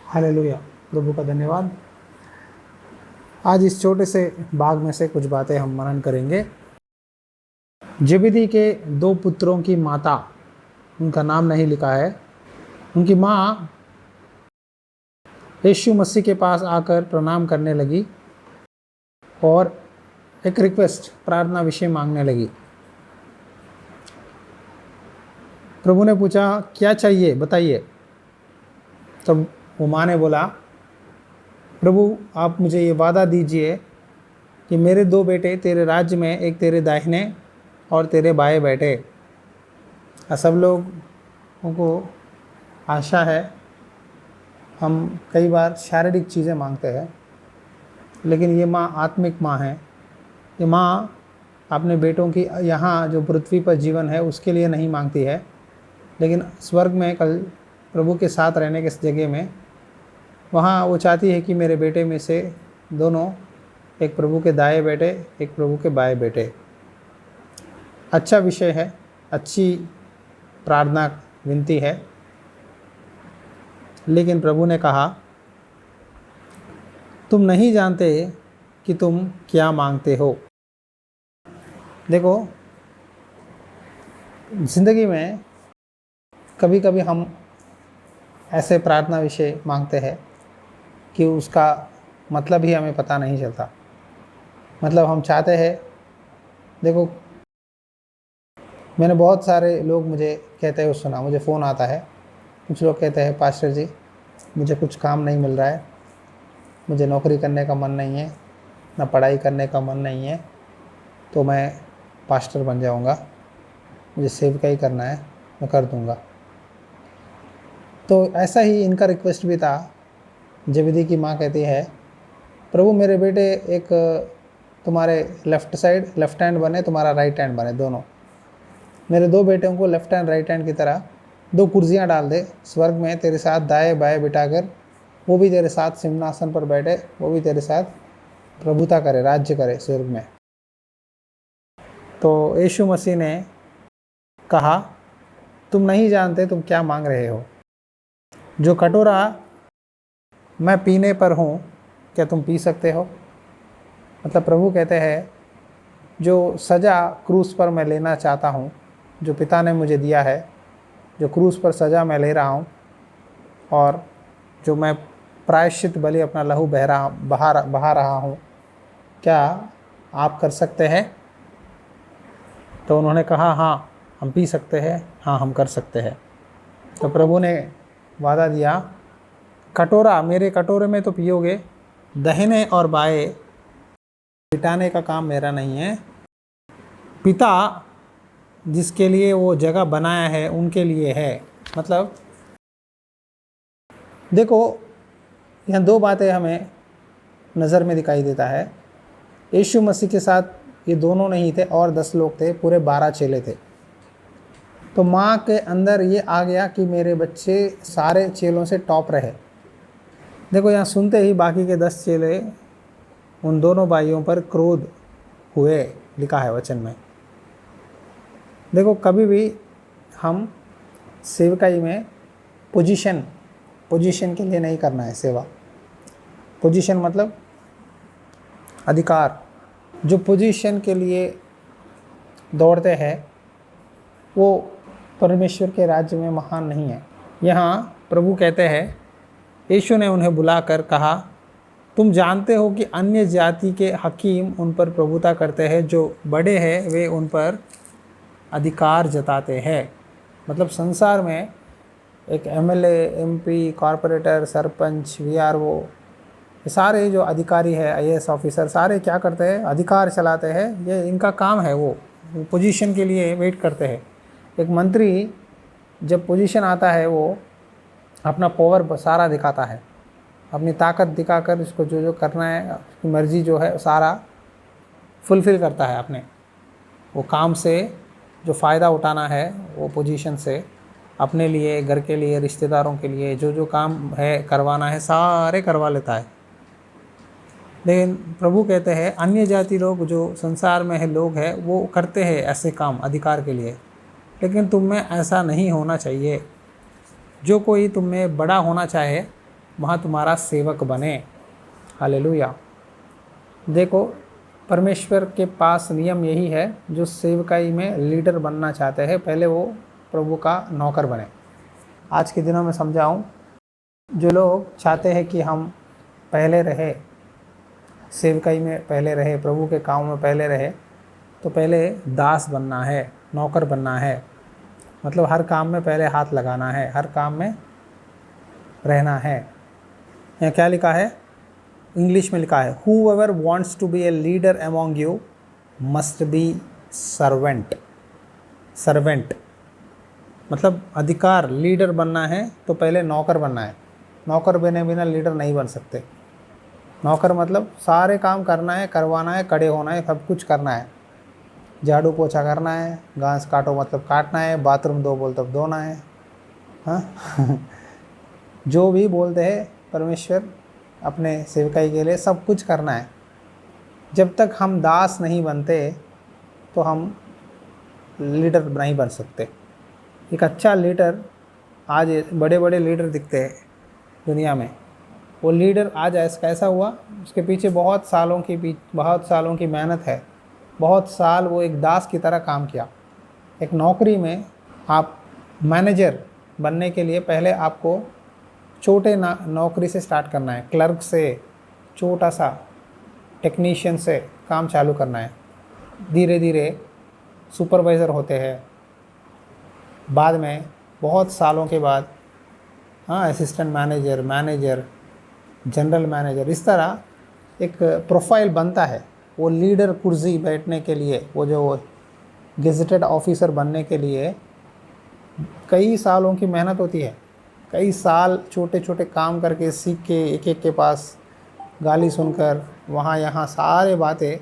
Hallelujah, प्रभु का धन्यवाद। आज इस छोटे से भाग में से कुछ बातें हम मनन करेंगे। जेबेदी के दो पुत्रों की माता, उनका नाम नहीं लिखा है, उनकी माँ यीशु मसीह के पास आकर प्रणाम करने लगी और एक रिक्वेस्ट, प्रार्थना विषय मांगने लगी। प्रभु ने पूछा, क्या चाहिए बताइए। तब वो माँ ने बोला, प्रभु आप मुझे ये वादा दीजिए कि मेरे दो बेटे तेरे राज्य में, एक तेरे दाहिने और तेरे बाएं बैठे। सब लोगों को आशा है, हम कई बार शारीरिक चीज़ें मांगते हैं, लेकिन ये माँ आत्मिक माँ है। ये माँ अपने बेटों की यहाँ जो पृथ्वी पर जीवन है उसके लिए नहीं मांगती है, लेकिन स्वर्ग में कल प्रभु के साथ रहने के जगह में वहाँ वो चाहती है कि मेरे बेटे में से दोनों, एक प्रभु के दाएं बैठे, एक प्रभु के बाएं बैठे। अच्छा विषय है, अच्छी प्रार्थना विनती है, लेकिन प्रभु ने कहा, तुम नहीं जानते कि तुम क्या मांगते हो। देखो, ज़िंदगी में कभी कभी हम ऐसे प्रार्थना विषय मांगते हैं कि उसका मतलब ही हमें पता नहीं चलता। मतलब हम चाहते हैं, देखो मैंने बहुत सारे लोग मुझे कहते हुए सुना, मुझे फ़ोन आता है, कुछ लोग कहते हैं, पास्टर जी मुझे कुछ काम नहीं मिल रहा है, मुझे नौकरी करने का मन नहीं है, ना पढ़ाई करने का मन नहीं है, तो मैं पास्टर बन जाऊंगा, मुझे सेवकाई ही करना है, मैं कर दूंगा। तो ऐसा ही इनका रिक्वेस्ट भी था। जेबेदी की माँ कहती है, प्रभु मेरे बेटे एक तुम्हारे लेफ्ट हैंड बने, तुम्हारा राइट हैंड बने, दोनों मेरे दो बेटों को लेफ्ट हैंड राइट हैंड की तरह दो कुर्सियाँ डाल दे स्वर्ग में, तेरे साथ दाएं बाएं बिठाकर, वो भी तेरे साथ सिंहासन पर बैठे, वो भी तेरे साथ प्रभुता करे, राज्य करे स्वर्ग में। तो यीशु मसीह ने कहा, तुम नहीं जानते तुम क्या मांग रहे हो। जो कटोरा मैं पीने पर हूँ, क्या तुम पी सकते हो। मतलब प्रभु कहते हैं, जो सज़ा क्रूस पर मैं लेना चाहता हूँ, जो पिता ने मुझे दिया है, जो क्रूस पर सज़ा मैं ले रहा हूँ, और जो मैं प्रायश्चित बलि अपना लहू बहा रहा हूँ, क्या आप कर सकते हैं। तो उन्होंने कहा, हाँ हम पी सकते हैं, हाँ हम कर सकते हैं। तो प्रभु ने वादा दिया, कटोरा मेरे कटोरे में तो पियोगे, दाहिने और बाएं बिठाने का काम मेरा नहीं है, पिता जिसके लिए वो जगह बनाया है उनके लिए है। मतलब देखो, यहाँ दो बातें हमें नज़र में दिखाई देता है। यीशु मसीह के साथ ये दोनों नहीं थे और 10 लोग थे, पूरे 12 चेले थे। तो माँ के अंदर ये आ गया कि मेरे बच्चे सारे चेलों से टॉप रहे। देखो, यहाँ सुनते ही बाकी के 10 चेले, उन दोनों भाइयों पर क्रोध हुए, लिखा है वचन में। देखो, कभी भी हम सेवकाई में पोजीशन के लिए नहीं करना है सेवा। पोजीशन मतलब अधिकार। जो पोजीशन के लिए दौड़ते हैं वो परमेश्वर के राज्य में महान नहीं है। यहाँ प्रभु कहते हैं, यीशु ने उन्हें बुलाकर कहा, तुम जानते हो कि अन्य जाति के हकीम उन पर प्रभुता करते हैं, जो बड़े हैं वे उन पर अधिकार जताते हैं। मतलब संसार में एक MLA, MP, corporator, sarpanch, VRO, ये सारे जो अधिकारी है, आईएएस ऑफिसर, सारे क्या करते हैं, अधिकार चलाते हैं। ये इनका काम है, वो पोजीशन के लिए वेट करते हैं। एक मंत्री जब पोजीशन आता है, वो अपना पावर सारा दिखाता है, अपनी ताकत दिखाकर इसको जो जो करना है, उसकी मर्जी जो है सारा फुलफ़िल करता है। अपने वो काम से जो फ़ायदा उठाना है, वो पोजीशन से अपने लिए, घर के लिए, रिश्तेदारों के लिए जो जो काम है करवाना है, सारे करवा लेता है। लेकिन प्रभु कहते हैं, अन्य जाति लोग जो संसार में है लोग हैं, वो करते हैं ऐसे काम अधिकार के लिए, लेकिन तुम में ऐसा नहीं होना चाहिए। जो कोई तुम में बड़ा होना चाहे वहाँ तुम्हारा सेवक बने। हालेलुया। देखो, परमेश्वर के पास नियम यही है, जो सेवकाई में लीडर बनना चाहते हैं पहले वो प्रभु का नौकर बने। आज के दिनों में समझाऊं, जो लोग चाहते हैं कि हम पहले रहे, सेवकाई में पहले रहे, प्रभु के काम में पहले रहे, तो पहले दास बनना है, नौकर बनना है। मतलब हर काम में पहले हाथ लगाना है, हर काम में रहना है। यहाँ क्या लिखा है? इंग्लिश में लिखा है, whoever wants to be a leader among you must be servant। Servant मतलब अधिकार, लीडर बनना है तो पहले नौकर बनना है। नौकर बने बिना लीडर नहीं बन सकते। नौकर मतलब सारे काम करना है, करवाना है, खड़े होना है, सब कुछ करना है। झाड़ू पोछा करना है, घास काटो मतलब काटना है, बाथरूम दो बोल तब धोना है। हाँ जो भी बोलते हैं परमेश्वर अपने सेवकाई के लिए सब कुछ करना है। जब तक हम दास नहीं बनते तो हम लीडर नहीं बन सकते। एक अच्छा लीडर, आज बड़े बड़े लीडर दिखते हैं दुनिया में, वो लीडर आज कैसा हुआ? उसके पीछे बहुत सालों की मेहनत है। बहुत साल वो एक दास की तरह काम किया। एक नौकरी में आप मैनेजर बनने के लिए पहले आपको छोटे नौकरी से स्टार्ट करना है, क्लर्क से, छोटा सा टेक्नीशियन से काम चालू करना है। धीरे धीरे सुपरवाइज़र होते हैं, बाद में बहुत सालों के बाद असिस्टेंट मैनेजर, जनरल मैनेजर, इस तरह एक प्रोफाइल बनता है। वो लीडर कुर्सी बैठने के लिए, वो जो गेजेटेड ऑफिसर बनने के लिए कई सालों की मेहनत होती है। कई साल छोटे छोटे काम करके सीख के, एक के पास गाली सुनकर, वहाँ यहाँ सारे बातें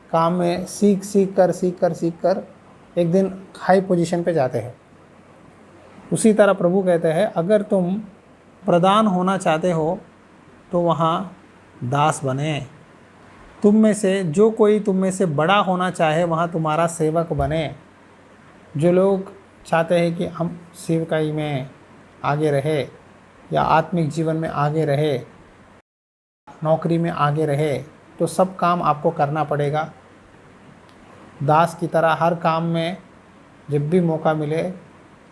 काम में सीख कर एक दिन हाई पोजीशन पे जाते हैं। उसी तरह प्रभु कहते हैं, अगर तुम प्रधान होना चाहते हो तो वहाँ दास बने। जो कोई तुम में से बड़ा होना चाहे वहाँ तुम्हारा सेवक बने। जो लोग चाहते हैं कि हम सेवकाई में आगे रहे या आत्मिक जीवन में आगे रहे, नौकरी में आगे रहे, तो सब काम आपको करना पड़ेगा। दास की तरह हर काम में जब भी मौका मिले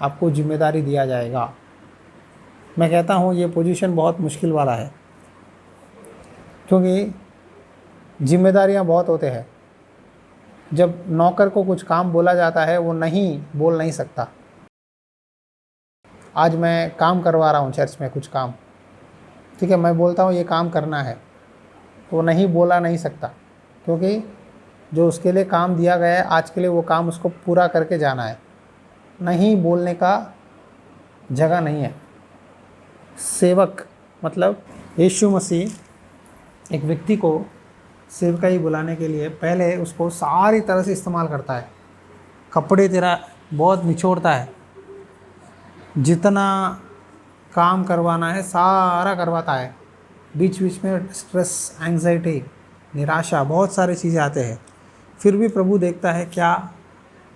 आपको जिम्मेदारी दिया जाएगा। मैं कहता हूँ ये पोजीशन बहुत मुश्किल वाला है, क्योंकि जिम्मेदारियाँ बहुत होते हैं। जब नौकर को कुछ काम बोला जाता है वो बोल नहीं सकता। आज मैं काम करवा रहा हूँ चर्च में कुछ काम, ठीक है, मैं बोलता हूँ ये काम करना है, तो वो बोला नहीं सकता, क्योंकि जो उसके लिए काम दिया गया है आज के लिए वो काम उसको पूरा करके जाना है। नहीं बोलने का जगह नहीं है। सेवक मतलब यीशु मसीह एक व्यक्ति को सेवकाई बुलाने के लिए पहले उसको सारी तरह से इस्तेमाल करता है। कपड़े तेरा बहुत निचोड़ता है, जितना काम करवाना है सारा करवाता है। बीच बीच में स्ट्रेस, एंग्जाइटी, निराशा, बहुत सारी चीज़ें आते हैं। फिर भी प्रभु देखता है क्या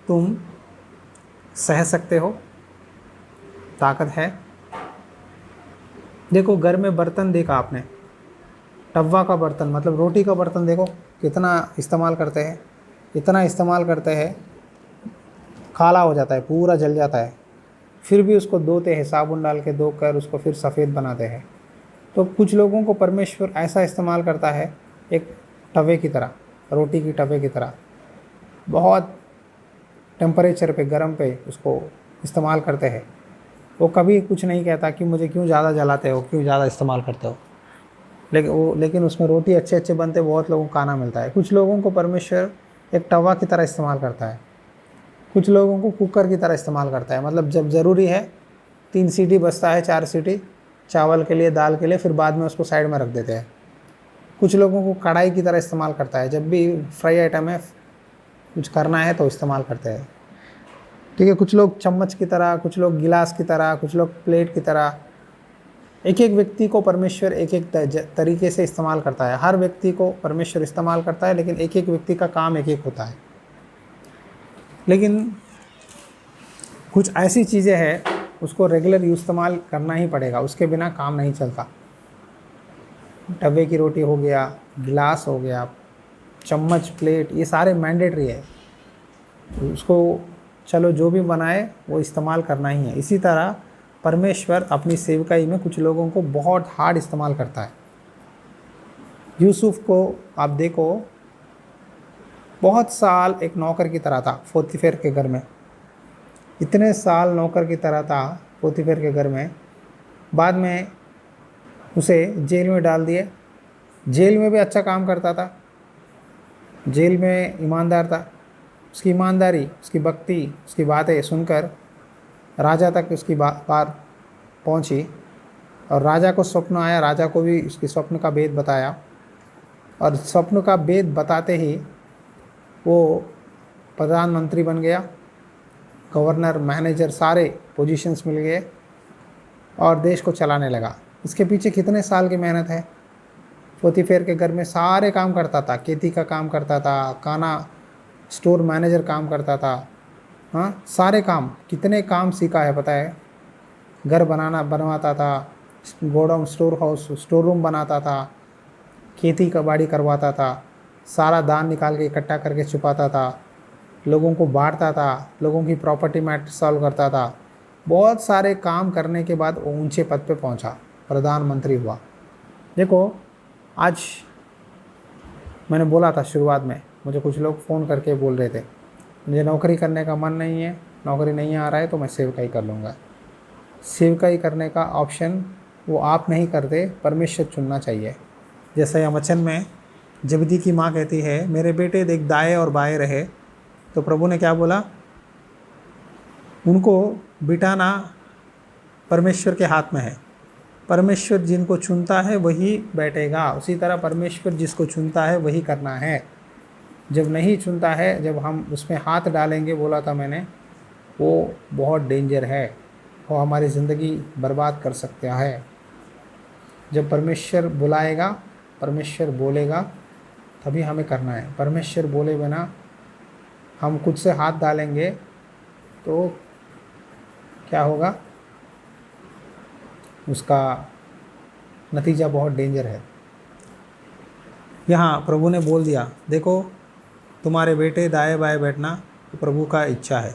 तुम सह सकते हो, ताकत है। देखो, घर में बर्तन देखा आपने, तवा का बर्तन मतलब रोटी का बर्तन, देखो कितना इस्तेमाल करते हैं, इतना इस्तेमाल करते हैं, काला हो जाता है, पूरा जल जाता है। फिर भी उसको धोते हैं, साबुन डाल के धोकर उसको फिर सफ़ेद बनाते हैं। तो कुछ लोगों को परमेश्वर ऐसा इस्तेमाल करता है, एक तवे की तरह, रोटी की तवे की तरह, बहुत टेम्परेचर पे, गर्म पे उसको इस्तेमाल करते हैं। वो कभी कुछ नहीं कहता कि मुझे क्यों ज़्यादा जलाते हो, क्यों ज़्यादा इस्तेमाल करते हो, लेकिन उसमें रोटी अच्छे बनते, बहुत लोगों को खाना मिलता है। कुछ लोगों को परमेश्वर एक तवा की तरह इस्तेमाल करता है, कुछ लोगों को कुकर की तरह इस्तेमाल करता है। मतलब जब ज़रूरी है 3 सीटी बजता है, 4 सीटी चावल के लिए, दाल के लिए, फिर बाद में उसको साइड में रख देते हैं। कुछ लोगों को कढ़ाई की तरह इस्तेमाल करता है, जब भी फ्राई आइटम है, कुछ करना है तो इस्तेमाल करते हैं, ठीक है। कुछ लोग चम्मच की तरह, कुछ लोग गिलास की तरह, कुछ लोग प्लेट की तरह। एक एक व्यक्ति को परमेश्वर एक एक तरीके से इस्तेमाल करता है। हर व्यक्ति को परमेश्वर इस्तेमाल करता है, लेकिन एक एक व्यक्ति का काम एक एक होता है। लेकिन कुछ ऐसी चीज़ें हैं उसको रेगुलर इस्तेमाल करना ही पड़ेगा, उसके बिना काम नहीं चलता। तवे की रोटी हो गया, गिलास हो गया, चम्मच, प्लेट, ये सारे मैंडेटरी है। तो उसको चलो जो भी बनाए वो इस्तेमाल करना ही है। इसी तरह परमेश्वर अपनी सेवकाई में कुछ लोगों को बहुत हार्ड इस्तेमाल करता है। यूसुफ को आप देखो, बहुत साल एक नौकर की तरह था पोतीफेर के घर में। इतने साल नौकर की तरह था पोतीफेर के घर में, बाद में उसे जेल में डाल दिए। जेल में भी अच्छा काम करता था, जेल में ईमानदार था। उसकी ईमानदारी, उसकी भक्ति, उसकी बातें सुनकर राजा तक उसकी बात पहुंची, और राजा को स्वप्न आया, राजा को भी उसके स्वप्न का भेद बताया, और स्वप्न का भेद बताते ही वो प्रधानमंत्री बन गया। गवर्नर, मैनेजर, सारे पोजीशंस मिल गए और देश को चलाने लगा। इसके पीछे कितने साल की मेहनत है। पोतीफेर के घर में सारे काम करता था, खेती का काम करता था, खाना स्टोर मैनेजर काम करता था। हाँ, सारे काम, कितने काम सीखा है पता है। घर बनवाता था, godown, store house, store room बनाता था, खेती का बाड़ी करवाता था, सारा दान निकाल के इकट्ठा करके छुपाता था, लोगों को बांटता था, लोगों की प्रॉपर्टी मैटर सॉल्व करता था। बहुत सारे काम करने के बाद वो ऊंचे पद पे पहुंचा, प्रधानमंत्री हुआ। देखो, आज मैंने बोला था शुरुआत में, मुझे कुछ लोग फ़ोन करके बोल रहे थे मुझे नौकरी करने का मन नहीं है, नौकरी नहीं आ रहा है, तो मैं सेवकाई कर लूँगा। सेवकाई करने का ऑप्शन वो आप नहीं करते, परमेश्वर चुनना चाहिए। जैसे यहाँ वचन में जबदी की माँ कहती है, मेरे बेटे देख दाएं और बाएं रहे, तो प्रभु ने क्या बोला, उनको बिठाना परमेश्वर के हाथ में है। परमेश्वर जिनको चुनता है वही बैठेगा। उसी तरह परमेश्वर जिसको चुनता है वही करना है। जब नहीं चुनता है, जब हम उसमें हाथ डालेंगे, बोला था मैंने, वो बहुत डेंजर है, वो हमारी ज़िंदगी बर्बाद कर सकता है। जब परमेश्वर बुलाएगा, परमेश्वर बोलेगा, तभी हमें करना है। परमेश्वर बोले बिना हम खुद से हाथ डालेंगे तो क्या होगा, उसका नतीजा बहुत डेंजर है। यहाँ प्रभु ने बोल दिया, देखो तुम्हारे बेटे दाएं बाएं बैठना तो प्रभु का इच्छा है।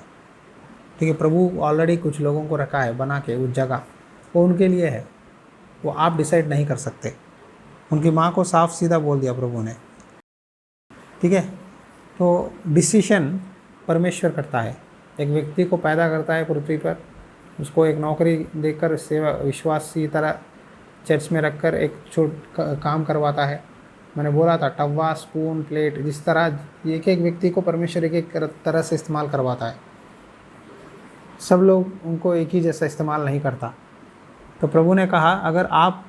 ठीक है, प्रभु ऑलरेडी कुछ लोगों को रखा है बना के उस जगह, वो उनके लिए है, वो आप डिसाइड नहीं कर सकते। उनकी माँ को साफ सीधा बोल दिया प्रभु ने। ठीक है, तो डिसीशन परमेश्वर करता है। एक व्यक्ति को पैदा करता है पृथ्वी पर, उसको एक नौकरी देकर सेवा विश्वासी तरह चर्च में रखकर एक काम करवाता है। मैंने बोला था, टव्वा, स्पून, प्लेट, जिस तरह एक एक व्यक्ति को परमेश्वर एक एक तरह से इस्तेमाल करवाता है। सब लोग उनको एक ही जैसा इस्तेमाल नहीं करता। तो प्रभु ने कहा, अगर आप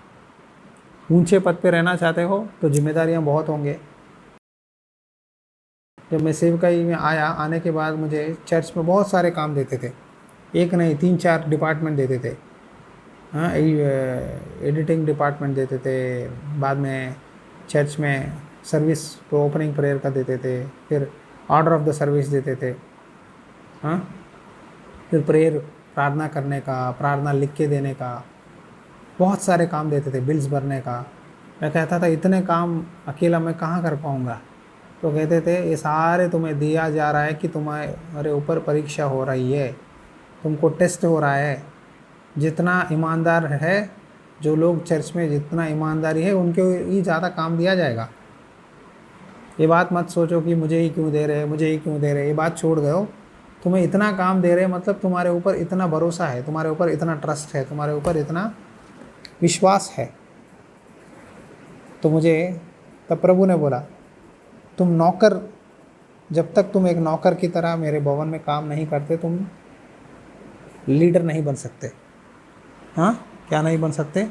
ऊंचे पद पे रहना चाहते हो तो जिम्मेदारियां बहुत होंगे। जब मैं सेवकाई में आने के बाद मुझे चर्च में बहुत सारे काम देते थे, एक नहीं 3-4 डिपार्टमेंट देते थे। हाँ, एडिटिंग डिपार्टमेंट देते थे, बाद में चर्च में सर्विस तो ओपनिंग प्रेयर का देते थे, फिर ऑर्डर ऑफ द सर्विस देते थे। हाँ, फिर प्रेयर, प्रार्थना करने का, प्रार्थना लिख के देने का, बहुत सारे काम देते थे, बिल्स भरने का। मैं कहता था इतने काम अकेला मैं कहाँ कर पाऊँगा। तो कहते थे ये सारे तुम्हें दिया जा रहा है कि तुम्हारे ऊपर परीक्षा हो रही है, तुमको टेस्ट हो रहा है। जितना ईमानदार है, जो लोग चर्च में जितना ईमानदारी है उनके ही ज़्यादा काम दिया जाएगा। ये बात मत सोचो कि मुझे ही क्यों दे रहे, मुझे ही क्यों दे रहे, ये बात छोड़ गए हो। तुम्हें इतना काम दे रहे मतलब तुम्हारे ऊपर इतना भरोसा है, तुम्हारे ऊपर इतना ट्रस्ट है, तुम्हारे ऊपर इतना विश्वास है। तो मुझे तब प्रभु ने बोला, तुम नौकर, जब तक तुम एक नौकर की तरह मेरे भवन में काम नहीं करते, तुम लीडर नहीं बन सकते। हाँ, क्या नहीं बन सकते?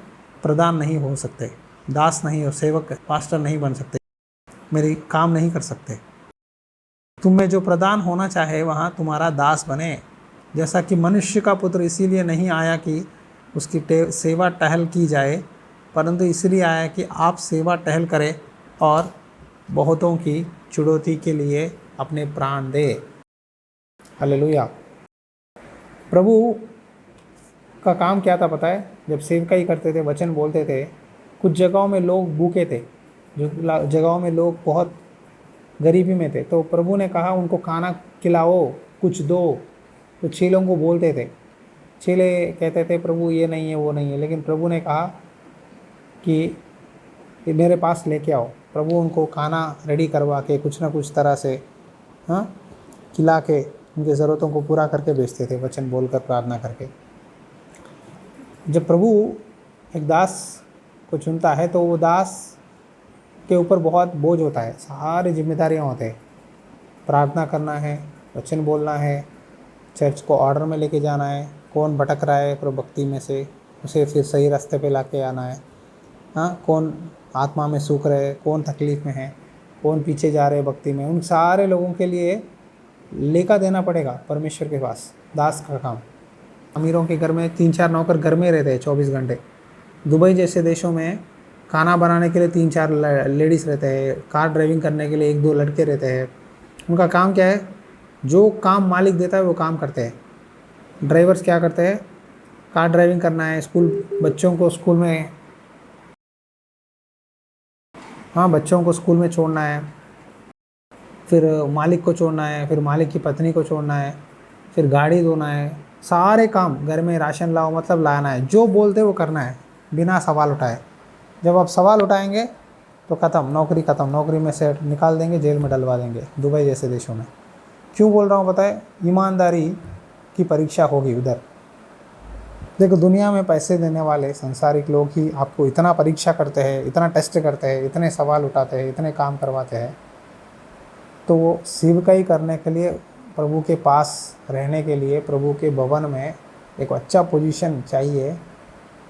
प्रधान नहीं हो सकते, दास नहीं हो, सेवक, पास्टर नहीं बन सकते, मेरी काम नहीं कर सकते। तुम्हें जो प्रधान होना चाहे वहाँ तुम्हारा दास बने। जैसा कि मनुष्य का पुत्र इसीलिए नहीं आया कि उसकी सेवा टहल की जाए, परंतु इसलिए आया कि आप सेवा टहल करें और बहुतों की चुड़ौती के लिए अपने प्राण दे। हालेलुया। प्रभु का काम क्या था पता है? जब सेवकाई करते थे, वचन बोलते थे, कुछ जगहों में लोग भूखे थे, जो जगहों में लोग बहुत गरीबी में थे, तो प्रभु ने कहा उनको खाना खिलाओ, कुछ दो। तो चेलों को बोलते थे, चेले कहते थे प्रभु ये नहीं है वो नहीं है, लेकिन प्रभु ने कहा कि ये मेरे पास लेके आओ। प्रभु उनको खाना रेडी करवा के कुछ ना कुछ तरह से हाँ खिला के उनकी ज़रूरतों को पूरा करके भेजते थे, वचन बोलकर प्रार्थना करके। जब प्रभु एक दास को चुनता है तो वो दास के ऊपर बहुत बोझ होता है, सारी जिम्मेदारियां होते हैं। प्रार्थना करना है, वचन बोलना है, चर्च को ऑर्डर में लेके जाना है, कौन भटक रहा है प्रभक्ति में से उसे फिर सही रास्ते पे लाके आना है। हाँ, कौन आत्मा में सूख रहे, कौन तकलीफ़ में है, कौन पीछे जा रहे भक्ति में, उन सारे लोगों के लिए लेका देना पड़ेगा परमेश्वर के पास। दास का काम। अमीरों के घर में 3-4 नौकर घर में रहते हैं 24 घंटे। दुबई जैसे देशों में खाना बनाने के लिए 3-4 लेडीज़ रहते हैं, कार ड्राइविंग करने के लिए 1-2 लड़के रहते हैं। उनका काम क्या है? जो काम मालिक देता है वो काम करते हैं। ड्राइवर्स क्या करते हैं? कार ड्राइविंग करना है, बच्चों को स्कूल में छोड़ना है, फिर मालिक को छोड़ना है, फिर मालिक की पत्नी को छोड़ना है, फिर गाड़ी धोना है, सारे काम। घर में राशन लाओ मतलब लाना है, जो बोलते वो करना है बिना सवाल उठाए। जब आप सवाल उठाएंगे तो ख़त्म, नौकरी ख़त्म, नौकरी में से निकाल देंगे, जेल में डलवा देंगे दुबई जैसे देशों में। क्यों बोल रहा हूँ पता है? ईमानदारी की परीक्षा होगी उधर। देखो, दुनिया में पैसे देने वाले संसारिक लोग ही आपको इतना परीक्षा करते हैं, इतना टेस्ट करते हैं, इतने सवाल उठाते हैं, इतने काम करवाते हैं। तो वो सेवकाई करने के लिए, प्रभु के पास रहने के लिए, प्रभु के भवन में एक अच्छा पोजीशन चाहिए,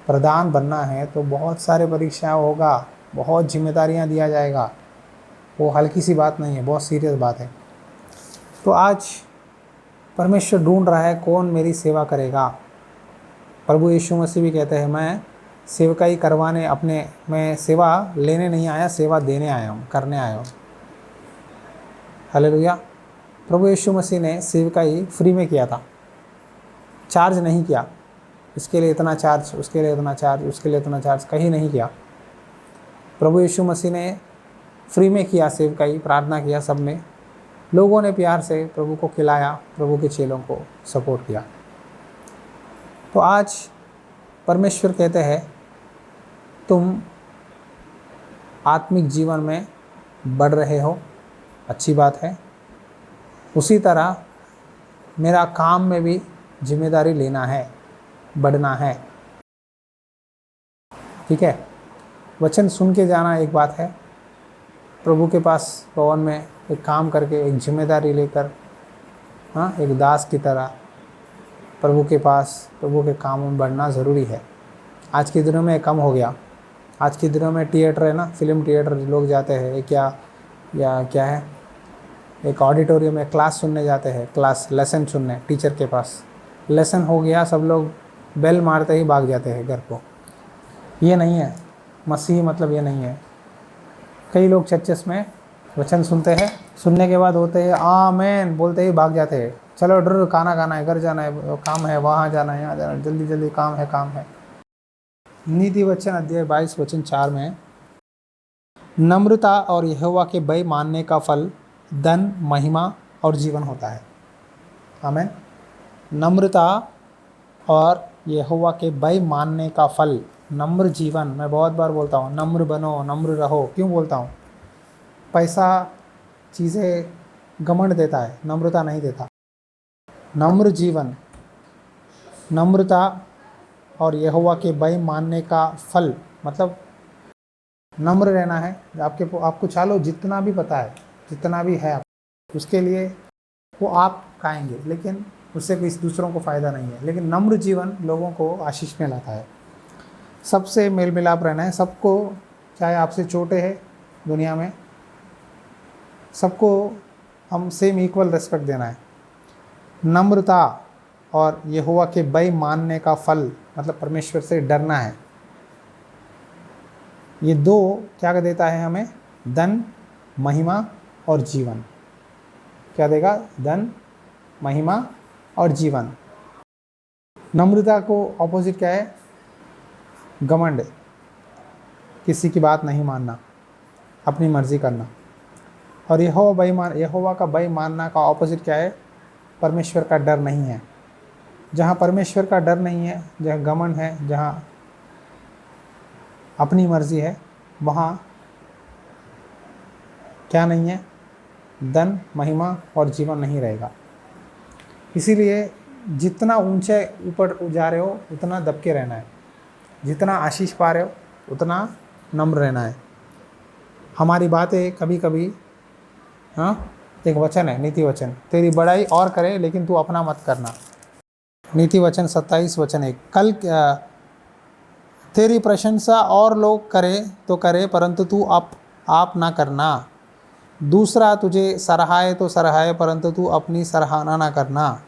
प्रधान बनना है तो बहुत सारे परीक्षा होगा, बहुत जिम्मेदारियां दिया जाएगा। वो हल्की सी बात नहीं है, बहुत सीरियस बात है। तो आज परमेश्वर ढूंढ रहा है कौन मेरी सेवा करेगा। प्रभु यीशु मसीह भी कहते हैं मैं सेवकाई करवाने मैं सेवा लेने नहीं आया, सेवा देने आया हूँ, करने आया हूँ। हालेलुया। प्रभु यीशु मसीह ने सेवकाई फ्री में किया था, चार्ज नहीं किया। इसके लिए इतना चार्ज, उसके लिए इतना चार्ज, उसके लिए इतना चार्ज, कहीं नहीं किया। प्रभु यीशु मसीह ने फ्री में किया सेवकाई, प्रार्थना किया सब में। लोगों ने प्यार से प्रभु को खिलाया, प्रभु के चेलों को सपोर्ट किया। तो आज परमेश्वर कहते हैं तुम आत्मिक जीवन में बढ़ रहे हो, अच्छी बात है। उसी तरह मेरा काम में भी जिम्मेदारी लेना है, बढ़ना है, ठीक है। वचन सुन के जाना एक बात है, प्रभु के पास भवन में एक काम करके, एक जिम्मेदारी लेकर, हाँ, एक दास की तरह प्रभु के पास, प्रभु के काम में बढ़ना ज़रूरी है। आज के दिनों में कम हो गया। आज के दिनों में थिएटर है ना, फिल्म थिएटर लोग जाते हैं, क्या है, एक ऑडिटोरियम में क्लास सुनने जाते हैं, लेसन सुनने टीचर के पास। लेसन हो गया, सब लोग बेल मारते ही भाग जाते हैं घर को। ये नहीं है मसीह, मतलब ये नहीं है। कई लोग चर्चेस में वचन सुनते हैं, सुनने के बाद होते हैं आमेन बोलते ही भाग जाते हैं। चलो डर, खाना खाना है, घर जाना है, काम है, वहाँ जाना है, यहाँ जाना है, जल्दी जल्दी काम है। नीति वचन अध्याय 22 वचन 4 में नम्रता और यहोवा के भय मानने का फल धन, महिमा और जीवन होता है। आमीन। नम्रता और यहोवा के भय मानने का फल, नम्र जीवन। मैं बहुत बार बोलता हूँ नम्र बनो, नम्र रहो। क्यों बोलता हूँ? पैसा चीज़ें घमंड देता है, नम्रता नहीं देता। नम्र जीवन, नम्रता और यहोवा के भय मानने का फल, मतलब नम्र रहना है। आपको चालो जितना भी पता है, जितना भी है, उसके लिए वो आप खाएंगे, लेकिन उससे किसी दूसरों को फ़ायदा नहीं है। लेकिन नम्र जीवन लोगों को आशीष में लाता है। सबसे मेल मिलाप रहना है, सबको, चाहे आपसे छोटे हैं दुनिया में, सबको हम सेम इक्वल रिस्पेक्ट देना है। नम्रता और यहोवा के भय मानने का फल, मतलब परमेश्वर से डरना है। ये दो क्या देता है हमें? धन, महिमा और जीवन। क्या देगा? धन, महिमा और जीवन। नम्रता को ऑपोजिट क्या है? घमंड, किसी की बात नहीं मानना, अपनी मर्जी करना। और यहोवा का भय मानना का ऑपोजिट क्या है? परमेश्वर का डर नहीं है। जहाँ परमेश्वर का डर नहीं है, जहाँ घमंड है, जहाँ अपनी मर्जी है, वहाँ क्या नहीं है? धन, महिमा और जीवन नहीं रहेगा। इसीलिए जितना ऊंचे ऊपर जा रहे हो उतना दबके रहना है, जितना आशीष पा रहे हो उतना नम्र रहना है। हमारी बातें कभी कभी, हाँ, एक वचन है, नीति वचन, तेरी बड़ाई और करे लेकिन तू अपना मत करना। नीति वचन 27 वचन 1, कल तेरी प्रशंसा और लोग करे तो करे, परंतु तू आप ना करना। दूसरा तुझे सराहाए तो सराहाए, परंतु तू अपनी सराहना ना करना।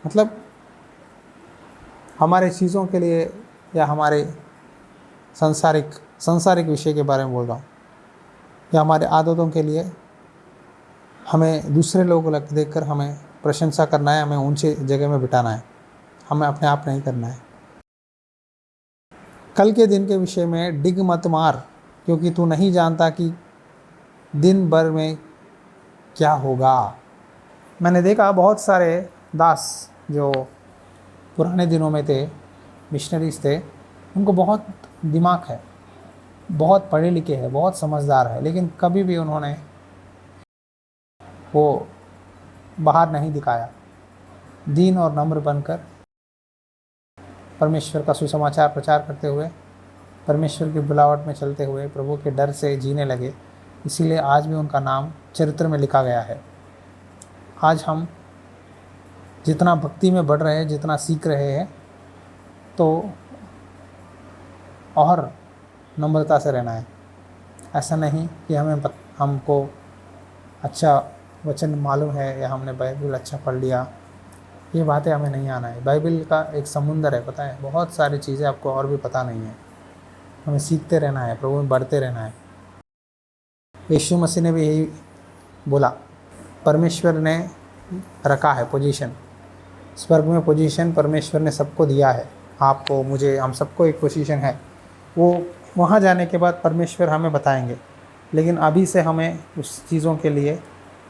मतलब हमारे चीज़ों के लिए या हमारे सांसारिक विषय के बारे में बोल रहा हूँ, या हमारे आदतों के लिए हमें दूसरे लोगों को देखकर हमें प्रशंसा करना है, हमें ऊंचे जगह में बिठाना है, हमें अपने आप नहीं करना है। कल के दिन के विषय में डिग मत मार, क्योंकि तू नहीं जानता कि दिन भर में क्या होगा। मैंने देखा बहुत सारे दास जो पुराने दिनों में थे, मिशनरीज थे, उनको बहुत दिमाग है, बहुत पढ़े लिखे हैं, बहुत समझदार है, लेकिन कभी भी उन्होंने वो बाहर नहीं दिखाया। दीन और नम्र बनकर परमेश्वर का सुसमाचार प्रचार करते हुए, परमेश्वर की बुलावट में चलते हुए, प्रभु के डर से जीने लगे। इसीलिए आज भी उनका नाम चरित्र में लिखा गया है। आज हम जितना भक्ति में बढ़ रहे हैं, जितना सीख रहे हैं, तो और नम्रता से रहना है। ऐसा नहीं कि हमको अच्छा वचन मालूम है या हमने बाइबल अच्छा पढ़ लिया, ये बातें हमें नहीं आना है। बाइबल का एक समुंदर है, पता है, बहुत सारी चीज़ें आपको और भी पता नहीं है। हमें सीखते रहना है, प्रभु में बढ़ते रहना है। यीशु मसीह ने भी यही बोला, परमेश्वर ने रखा है पोजीशन, स्वर्ग में पोजीशन परमेश्वर ने सबको दिया है, आपको, मुझे, हम सबको एक पोजीशन है। वो वहाँ जाने के बाद परमेश्वर हमें बताएंगे, लेकिन अभी से हमें उस चीज़ों के लिए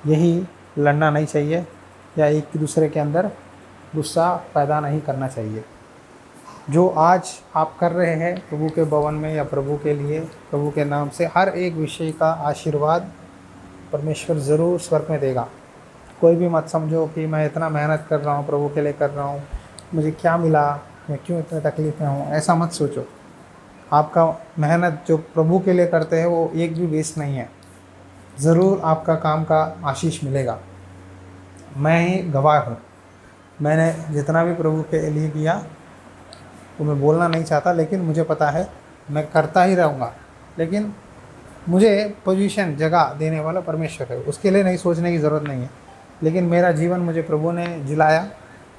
यही लड़ना नहीं चाहिए या एक दूसरे के अंदर गुस्सा पैदा नहीं करना चाहिए। जो आज आप कर रहे हैं प्रभु के भवन में या प्रभु के लिए, प्रभु के नाम से, हर एक विषय का आशीर्वाद परमेश्वर ज़रूर स्वर्ग में देगा। कोई भी मत समझो कि मैं इतना मेहनत कर रहा हूँ, प्रभु के लिए कर रहा हूँ, मुझे क्या मिला, मैं क्यों इतने तकलीफ में हूँ, ऐसा मत सोचो। आपका मेहनत जो प्रभु के लिए करते हैं वो एक भी वेस्ट नहीं है, ज़रूर आपका काम का आशीष मिलेगा। मैं ही गवाह हूँ, मैंने जितना भी प्रभु के लिए किया वो मैं बोलना नहीं चाहता, लेकिन मुझे पता है मैं करता ही रहूँगा। लेकिन मुझे पोजीशन, जगह देने वाला परमेश्वर है, उसके लिए नहीं सोचने की ज़रूरत नहीं है। लेकिन मेरा जीवन मुझे प्रभु ने जिलाया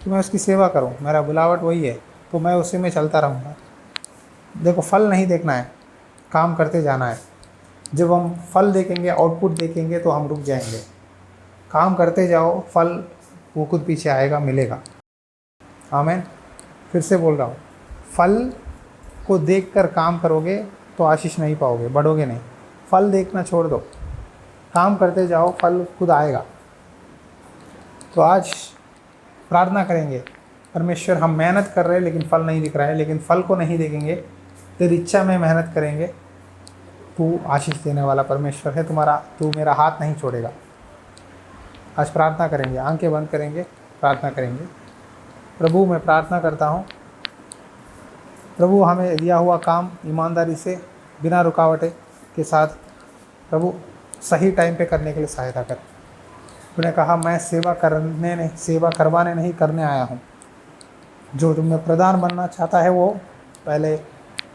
कि मैं उसकी सेवा करूँ, मेरा बुलावट वही है, तो मैं उसी में चलता रहूँगा। देखो, फल नहीं देखना है, काम करते जाना है। जब हम फल देखेंगे, आउटपुट देखेंगे, तो हम रुक जाएंगे। काम करते जाओ, फल वो खुद पीछे आएगा, मिलेगा। आमीन। फिर से बोल रहा हूँ, फल को देखकर काम करोगे तो आशीष नहीं पाओगे, बढ़ोगे नहीं। फल देखना छोड़ दो, काम करते जाओ, फल खुद आएगा। तो आज प्रार्थना करेंगे, परमेश्वर, हम मेहनत कर रहे हैं लेकिन फल नहीं दिख रहा है, लेकिन फल को नहीं देखेंगे, तेरी इच्छा में मेहनत करेंगे। तू आशीष देने वाला परमेश्वर है, तू मेरा हाथ नहीं छोड़ेगा। आज प्रार्थना करेंगे, आंखें बंद करेंगे, प्रार्थना करेंगे। प्रभु, मैं प्रार्थना करता हूँ, प्रभु हमें दिया हुआ काम ईमानदारी से, बिना रुकावटें के साथ, प्रभु सही टाइम पे करने के लिए सहायता कर। तूने कहा, मैं सेवा करवाने नहीं, करने आया हूँ। जो तुम्हें प्रधान बनना चाहता है वो पहले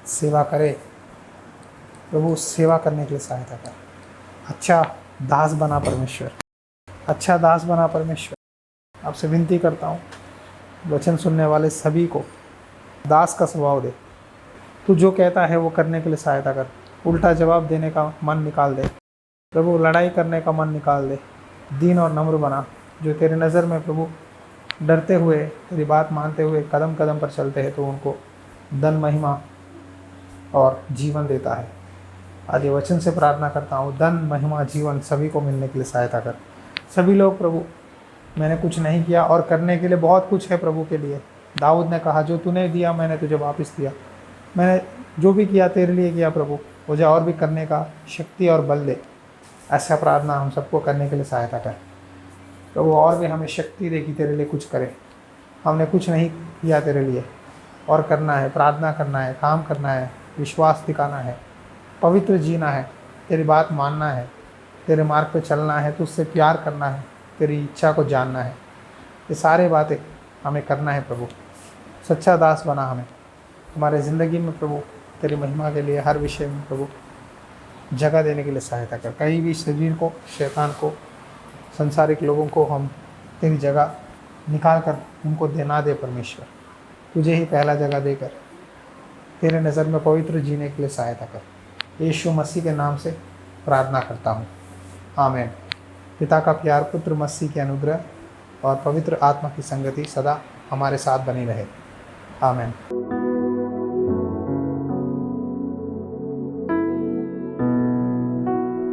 सेवा करे। प्रभु सेवा करने के लिए सहायता कर। अच्छा दास बना परमेश्वर, अच्छा दास बना परमेश्वर। आपसे विनती करता हूँ, वचन सुनने वाले सभी को दास का स्वभाव दे। तू जो कहता है वो करने के लिए सहायता कर। उल्टा जवाब देने का मन निकाल दे प्रभु, लड़ाई करने का मन निकाल दे। दीन और नम्र बना, जो तेरे नज़र में प्रभु डरते हुए, तेरी बात मानते हुए कदम कदम पर चलते हैं, तो उनको धन, महिमा और जीवन देता है। आज ये वचन से प्रार्थना करता हूँ, धन महिमा जीवन सभी को मिलने के लिए सहायता कर। सभी लोग प्रभु, मैंने कुछ नहीं किया और करने के लिए बहुत कुछ है प्रभु के लिए। दाऊद ने कहा, जो तूने दिया मैंने तुझे वापस दिया। मैंने जो भी किया तेरे लिए किया प्रभु, मुझे और भी करने का शक्ति और बल दे। ऐसा प्रार्थना हम सबको करने के लिए सहायता कर प्रभु। और भी हमें शक्ति दे कि तेरे लिए कुछ करें। हमने कुछ नहीं किया तेरे लिए, और करना है, प्रार्थना करना है, काम करना है, विश्वास दिखाना है, पवित्र जीना है, तेरी बात मानना है, तेरे मार्ग पे चलना है, तुझसे प्यार करना है, तेरी इच्छा को जानना है। ये सारे बातें हमें करना है प्रभु। सच्चा दास बना हमें हमारे ज़िंदगी में प्रभु। तेरी महिमा के लिए हर विषय में प्रभु जगह देने के लिए सहायता कर। कहीं भी शरीर को, शैतान को, संसारिक लोगों को हम तेरी जगह निकाल कर उनको देना दे परमेश्वर। तुझे ही पहला जगह देकर तेरे नज़र में पवित्र जीने के लिए सहायता कर। यीशु मसीह के नाम से प्रार्थना करता हूँ, आमीन। पिता का प्यार, पुत्र मसीह के अनुग्रह और पवित्र आत्मा की संगति सदा हमारे साथ बनी रहे, आमीन।